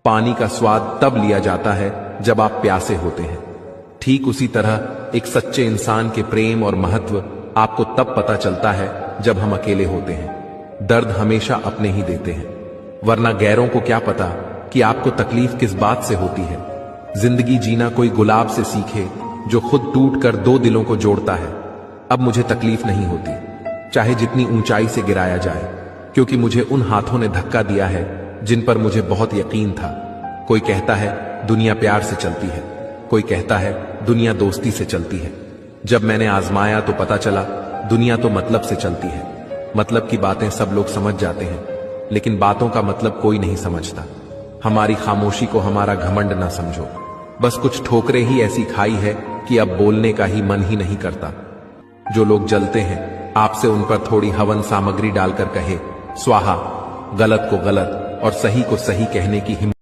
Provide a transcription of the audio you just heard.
पानी का स्वाद तब लिया जाता है जब आप प्यासे होते हैं। ठीक उसी तरह एक सच्चे इंसान के प्रेम और महत्व आपको तब पता चलता है जब हम अकेले होते हैं। दर्द हमेशा अपने ही देते हैं, वरना गैरों को क्या पता कि आपको तकलीफ किस बात से होती है। जिंदगी जीना कोई गुलाब से सीखे जो खुद टूट कर दो दिलों को जोड़ता है। अब मुझे तकलीफ नहीं होती, चाहे जितनी ऊंचाई से गिराया जाए, क्योंकि मुझे उन हाथों ने धक्का दिया है जिन पर मुझे बहुत यकीन था। कोई कहता है दुनिया प्यार से चलती है, कोई कहता है दुनिया दोस्ती से चलती है। जब मैंने आजमाया तो पता चला दुनिया तो मतलब से चलती है। मतलब की बातें सब लोग समझ जाते हैं, लेकिन बातों का मतलब कोई नहीं समझता। हमारी खामोशी को हमारा घमंड ना समझो, बस कुछ ठोकरें ही ऐसी खाई है कि अब बोलने का ही मन ही नहीं करता। जो लोग जलते हैं आपसे उन पर थोड़ी हवन सामग्री डालकर कहे स्वाहा, गलत को गलत और सही को सही कहने की हिम्मत